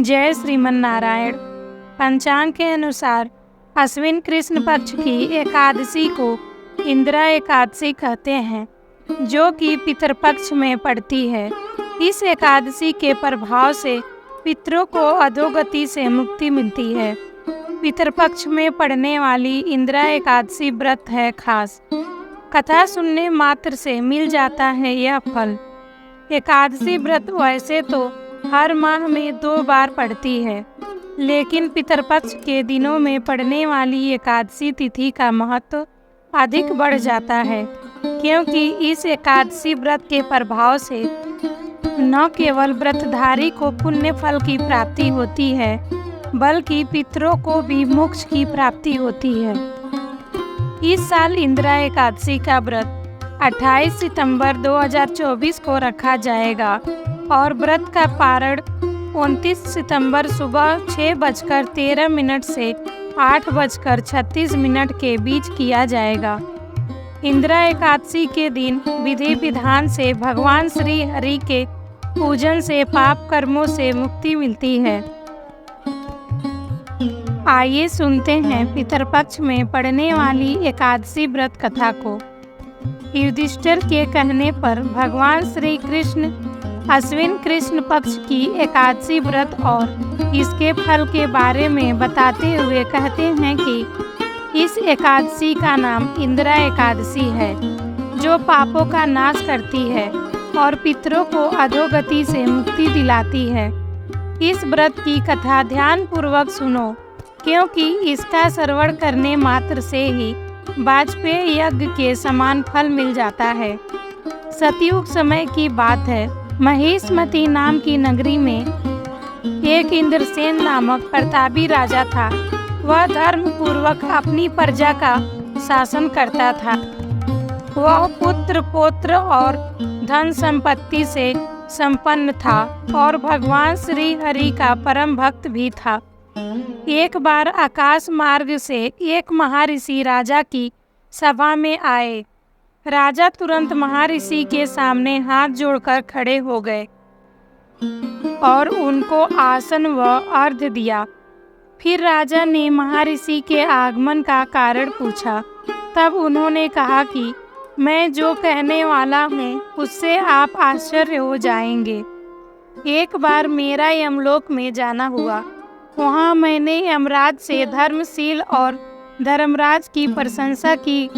जय श्रीमन नारायण। पंचांग के अनुसार अश्विन कृष्ण पक्ष की एकादशी को इंदिरा एकादशी कहते हैं, जो कि पितरपक्ष में पड़ती है। इस एकादशी के प्रभाव से पितरों को अधोगति से मुक्ति मिलती है। पितरपक्ष में पड़ने वाली इंदिरा एकादशी व्रत है खास। कथा सुनने मात्र से मिल जाता है यह फल। एकादशी व्रत वैसे तो हर माह में 2 बार पड़ती है, लेकिन पितरपक्ष के दिनों में पड़ने वाली एकादशी तिथि का महत्व अधिक बढ़ जाता है, क्योंकि इस एकादशी व्रत के प्रभाव से न केवल व्रतधारी को पुण्य फल की प्राप्ति होती है, बल्कि पितरों को भी मोक्ष की प्राप्ति होती है। इस साल इंदिरा एकादशी का व्रत 28 सितंबर 2024 को रखा जाएगा और व्रत का पारण 29 सितंबर सुबह 6:13 से 8:36 के बीच किया जाएगा। इंदिरा एकादशी के दिन विधि विधान से भगवान श्री हरि के पूजन से पाप कर्मों से मुक्ति मिलती है। आइए सुनते हैं पितरपक्ष में पड़ने वाली एकादशी व्रत कथा को। युधिष्ठिर के कहने पर भगवान श्री कृष्ण अश्विन कृष्ण पक्ष की एकादशी व्रत और इसके फल के बारे में बताते हुए कहते हैं कि इस एकादशी का नाम इंदिरा एकादशी है, जो पापों का नाश करती है और पितरों को अधोगति से मुक्ति दिलाती है। इस व्रत की कथा ध्यान पूर्वक सुनो, क्योंकि इसका श्रवण करने मात्र से ही वाजपेय यज्ञ के समान फल मिल जाता है। सतयुग समय की बात है। महिष्मती नाम की नगरी में एक इंद्रसेन नामक प्रतापी राजा था। वह धर्म पूर्वक अपनी प्रजा का शासन करता था। वह पुत्र पौत्र और धन संपत्ति से संपन्न था और भगवान श्री हरि का परम भक्त भी था। एक बार आकाश मार्ग से एक महर्षि राजा की सभा में आए। राजा तुरंत महर्षि के सामने हाथ जोड़कर खड़े हो गए और उनको आसन व अर्घ्य दिया। फिर राजा ने महर्षि के आगमन का कारण पूछा। तब उन्होंने कहा कि मैं जो कहने वाला हूँ उससे आप आश्चर्य हो जाएंगे। एक बार मेरा यमलोक में जाना हुआ। वहाँ मैंने यमराज से धर्मशील और धर्मराज की प्रशंसा की।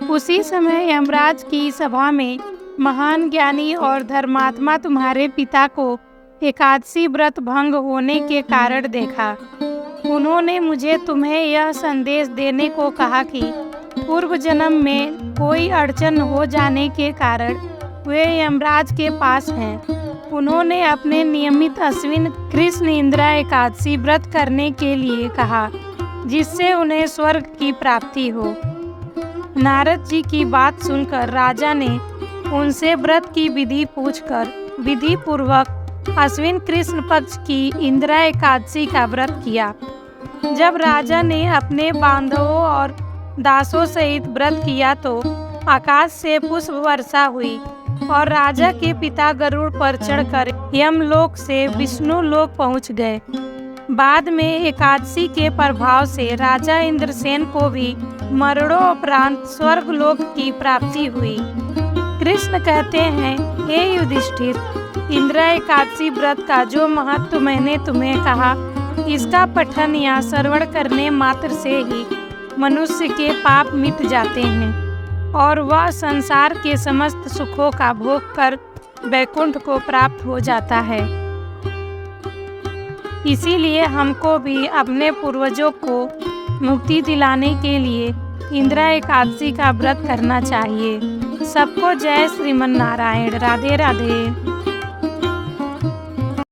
उसी समय यमराज की सभा में महान ज्ञानी और धर्मात्मा तुम्हारे पिता को एकादशी व्रत भंग होने के कारण देखा। उन्होंने मुझे तुम्हें यह संदेश देने को कहा कि पूर्व जन्म में कोई अड़चन हो जाने के कारण वे यमराज के पास हैं। उन्होंने अपने नियमित अश्विन कृष्ण इंदिरा एकादशी व्रत करने के लिए कहा, जिससे उन्हें स्वर्ग की प्राप्ति हो। नारद जी की बात सुनकर राजा ने उनसे व्रत की विधि पूछकर विधि पूर्वक अश्विन कृष्ण पक्ष की इंदिरा एकादशी का व्रत किया। जब राजा ने अपने बांधवों और दासों सहित व्रत किया तो आकाश से पुष्प वर्षा हुई और राजा के पिता गरुड़ पर चढ़कर यमलोक से विष्णु लोक पहुंच गए। बाद में एकादशी के प्रभाव से राजा इंद्रसेन को भी मरणोपरांत स्वर्ग लोक की प्राप्ति हुई। कृष्ण कहते हैं, हे युधिष्ठिर, इंदिरा एकादशी व्रत का जो महत्व मैंने तुम्हें कहा, इसका पठन या श्रवण करने मात्र से ही मनुष्य के पाप मिट जाते हैं और वह संसार के समस्त सुखों का भोग कर वैकुंठ को प्राप्त हो जाता है। इसीलिए हमको भी अपने पूर्वजों को मुक्ति दिलाने के लिए इंदिरा एकादशी का व्रत करना चाहिए। सबको जय श्रीमन नारायण। राधे राधे।